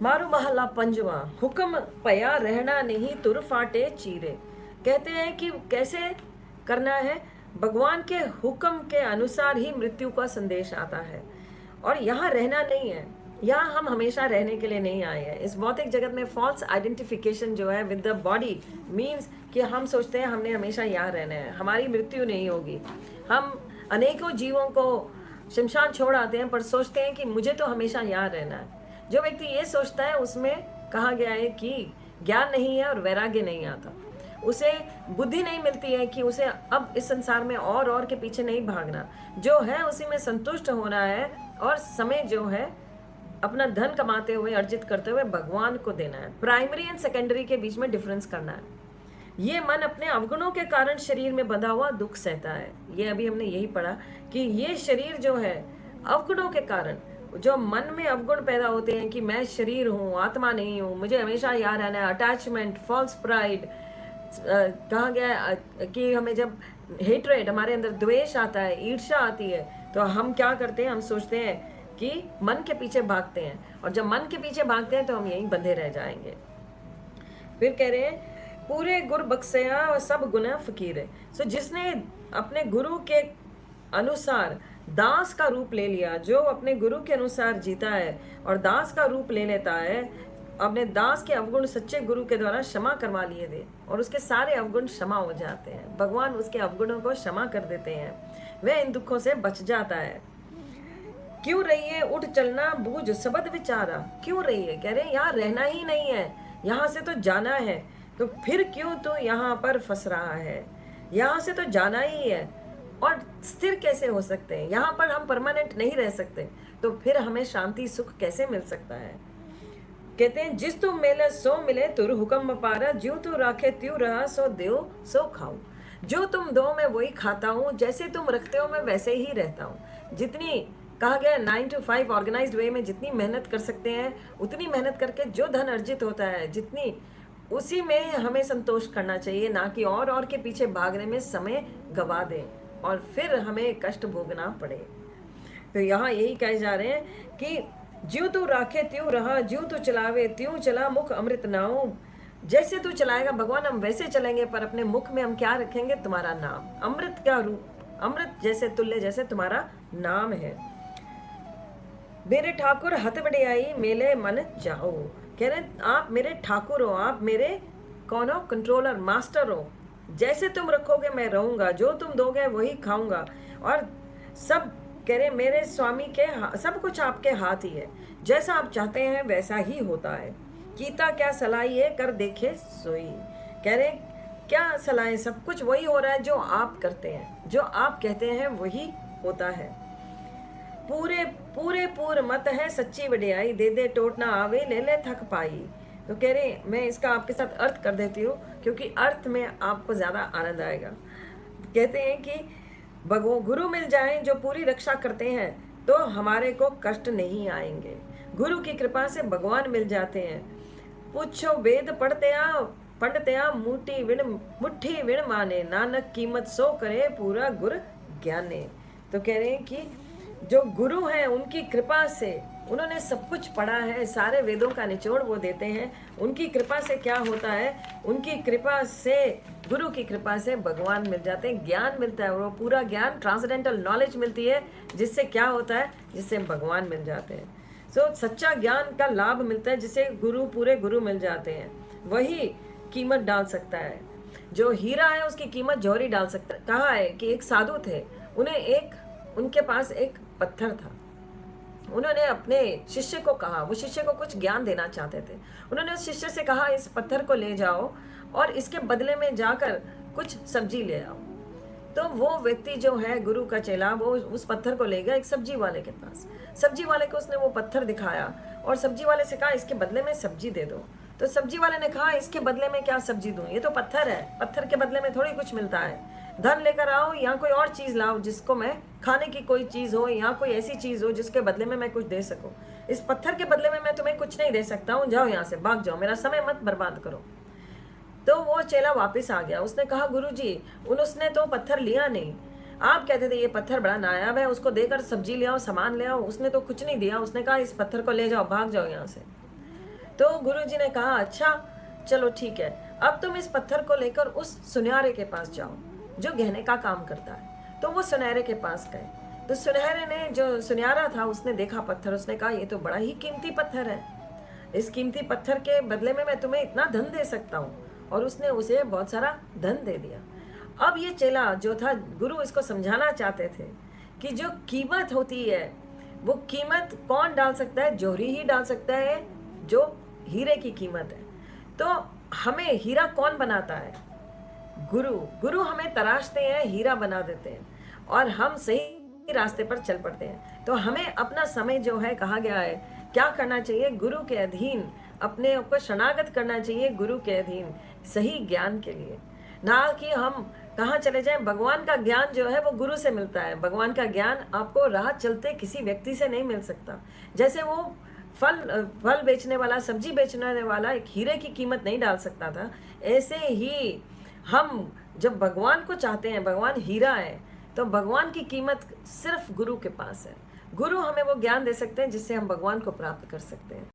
मारू महला पंजवा, हुक्म पया रहना नहीं तुर फाटे चीरे। कहते हैं कि कैसे करना है, भगवान के हुक्म के अनुसार ही मृत्यु का संदेश आता है। और यहाँ रहना नहीं है, यहाँ हम हमेशा रहने के लिए नहीं आए हैं। इस भौतिक जगत में फॉल्स आइडेंटिफिकेशन जो है विद द बॉडी मीन्स कि हम सोचते हैं हमने हमेशा यहाँ रहना है, हमारी मृत्यु नहीं होगी। हम अनेकों जीवों को शमशान छोड़ आते हैं पर सोचते हैं कि मुझे तो हमेशा यहाँ रहना है। जो व्यक्ति ये सोचता है उसमें कहा गया है कि ज्ञान नहीं है और वैराग्य नहीं आता, उसे बुद्धि नहीं मिलती है कि उसे अब इस संसार में और के पीछे नहीं भागना, जो है उसी में संतुष्ट होना है और समय जो है अपना धन कमाते हुए अर्जित करते हुए भगवान को देना है। प्राइमरी एंड सेकेंडरी के बीच में डिफरेंस करना है। ये मन अपने अवगुणों के कारण शरीर में बंधा हुआ दुख सहता है। ये अभी हमने यही पढ़ा कि ये शरीर जो है अवगुणों के कारण, जो मन में अवगुण पैदा होते हैं कि मैं शरीर हूँ, आत्मा नहीं हूँ, मुझे हमेशा यहाँ रहना है, अटैचमेंट, फॉल्स प्राइड, कहा गया है कि हमें जब हेट्रेड, हमारे अंदर द्वेष आता है, ईर्ष्या आती है, तो हम क्या करते हैं, हम सोचते हैं कि मन के पीछे भागते हैं, और जब मन के पीछे भागते हैं तो हम यहीं बंधे रह जाएंगे। फिर कह रहे हैं पूरे गुरु बख्शया और सब गुना फकीर है। सो जिसने अपने गुरु के अनुसार दास का रूप ले लिया, जो अपने गुरु के अनुसार जीता है और दास का रूप ले लेता है, अपने दास के अवगुण सच्चे गुरु के द्वारा क्षमा करवा लिए थे और उसके सारे अवगुण क्षमा हो जाते हैं। भगवान उसके अवगुणों को क्षमा कर देते हैं, वह इन दुखों से बच जाता है। क्यों रहिए उठ चलना बूझ सबद विचारा। क्यों रहिए, कह रहे यहाँ रहना ही नहीं है, यहाँ से तो जाना है, तो फिर क्यों तू यहाँ पर फंस रहा है। यहाँ से तो जाना ही है, और स्थिर कैसे हो सकते हैं, यहाँ पर हम परमानेंट नहीं रह सकते, तो फिर हमें शांति सुख कैसे मिल सकता है। कहते हैं जिस तू मिले सो मिले तुर हुक्म पारा, ज्यों तू राखे त्यों रहा सो देव सो खाऊं। जो तुम दो मैं वही खाता हूँ, जैसे तुम रखते हो मैं वैसे ही रहता हूँ। जितनी कहा गया 9 to 5 ऑर्गेनाइज्ड वे में जितनी मेहनत कर सकते हैं उतनी मेहनत करके जो धन अर्जित होता है, जितनी उसी में हमें संतोष करना चाहिए, ना कि और के पीछे भागने में समय गवा दें और फिर हमें कष्ट भोगना पड़े। तो यहाँ यही कहे जा रहे हैं कि ज्यों तू राखे त्यों रहा, ज्यों तू चलावे त्यों चला, मुख अमृत नाऊ। जैसे तू चलाएगा भगवान हम वैसे चलेंगे, पर अपने मुख में हम क्या रखेंगे, तुम्हारा नाम, अमृत का रूप, अमृत जैसे तुल्य जैसे तुम्हारा नाम है। मेरे ठाकुर हथ बड़ियाई मेले मन जाओ। कह रहे आप मेरे ठाकुर हो, आप मेरे कौन हो, कंट्रोलर, मास्टर हो। जैसे तुम रखोगे मैं रहूंगा, जो तुम दोगे वही खाऊंगा। और सब कह रहे मेरे स्वामी के सब कुछ आपके हाथ ही है, जैसा आप चाहते हैं वैसा ही होता है। कीता क्या सलाई है कर देखे सोई। कह रहे क्या सलाहें, सब कुछ वही हो रहा है जो आप करते हैं, जो आप कहते हैं वही होता है। पूरे पूरे पूर मत है सच्ची वडियाई, दे दे टोट ना आवे ले ले थक पाई। तो कह रहे मैं इसका आपके साथ अर्थ कर देती हूँ क्योंकि अर्थ में आपको ज़्यादा आनंद आएगा। कहते हैं कि गुरु मिल जाए जो पूरी रक्षा करते हैं तो हमारे को कष्ट नहीं आएंगे। गुरु की कृपा से भगवान मिल जाते हैं। पूछो वेद पढ़ते आ पंडित आ मुट्ठी विण माने, नानक कीमत सो करे पूरा गुर ज्ञाने। तो कह रहे हैं कि जो गुरु हैं उनकी कृपा से, उन्होंने सब कुछ पढ़ा है, सारे वेदों का निचोड़ वो देते हैं। उनकी कृपा से क्या होता है, उनकी कृपा से, गुरु की कृपा से भगवान मिल जाते हैं, ज्ञान मिलता है, और वो पूरा ज्ञान ट्रांसेंडेंटल नॉलेज मिलती है, जिससे क्या होता है, जिससे भगवान मिल जाते हैं। सो सच्चा ज्ञान का लाभ मिलता है, जिससे पूरे गुरु मिल जाते हैं। वही कीमत डाल सकता है, जो हीरा है उसकी कीमत जौहरी डाल सकता है। कहा है कि एक साधु थे, उनके पास एक पत्थर था। उन्होंने अपने शिष्य को कहा, वो शिष्य को कुछ ज्ञान देना चाहते थे, उन्होंने उस शिष्य से कहा इस पत्थर को ले जाओ और इसके बदले में जाकर कुछ सब्जी ले आओ। तो वो व्यक्ति जो है गुरु का चेला, वो उस पत्थर को ले गया एक सब्जी वाले के पास। सब्जी वाले को उसने वो पत्थर दिखाया और सब्जी वाले से कहा इसके बदले में सब्जी दे दो। तो सब्जी वाले ने कहा इसके बदले में क्या सब्जी दूं, ये तो पत्थर है, पत्थर के बदले में थोड़ी कुछ मिलता है। धन लेकर आओ या कोई और चीज़ लाओ जिसको मैं खाने की कोई चीज़ हो या कोई ऐसी चीज़ हो जिसके बदले में मैं कुछ दे सकूं। इस पत्थर के बदले में मैं तुम्हें कुछ नहीं दे सकता हूँ, जाओ यहाँ से, भाग जाओ, मेरा समय मत बर्बाद करो। तो वो चेला वापस आ गया। उसने कहा गुरुजी उसने तो पत्थर लिया नहीं, आप कहते थे ये पत्थर बड़ा नायाब है, उसको देकर सब्जी ले आओ, सामान ले आओ, उसने तो कुछ नहीं दिया। उसने कहा इस पत्थर को ले जाओ, भाग जाओ यहाँ से। तो गुरुजी ने कहा अच्छा चलो ठीक है, अब तुम इस पत्थर को लेकर उस सुनहरे के पास जाओ जो गहने का काम करता है। तो वो सुनहरे के पास गए। तो सुनहरे ने, जो सुनहरा था, उसने देखा पत्थर, उसने कहा ये तो बड़ा ही कीमती पत्थर है, इस कीमती पत्थर के बदले में मैं तुम्हें इतना धन दे सकता हूँ। और उसने उसे बहुत सारा धन दे दिया। अब ये चेला जो था, गुरु इसको समझाना चाहते थे कि जो कीमत होती है वो कीमत कौन डाल सकता है? जौहरी ही डाल सकता है जो हीरे की कीमत है। तो हमें हीरा कौन बनाता है? गुरु। गुरु हमें तराशते हैं, हीरा बना देते हैं और हम सही रास्ते पर चल पड़ते हैं। तो हमें अपना समय जो है, कहा गया है, क्या करना चाहिए? गुरु के अधीन अपने को शरणागत करना चाहिए, गुरु के अधीन सही ज्ञान के लिए। ना कि हम कहाँ चले जाएं। भगवान का ज्ञान जो है वो गुरु से मिलता है। भगवान का ज्ञान आपको राह चलते किसी व्यक्ति से नहीं मिल सकता। जैसे वो फल बेचने वाला, सब्जी बेचने वाला एक हीरे की कीमत नहीं डाल सकता था, ऐसे ही हम जब भगवान को चाहते हैं, भगवान हीरा है, तो भगवान की कीमत सिर्फ गुरु के पास है। गुरु हमें वो ज्ञान दे सकते हैं जिससे हम भगवान को प्राप्त कर सकते हैं।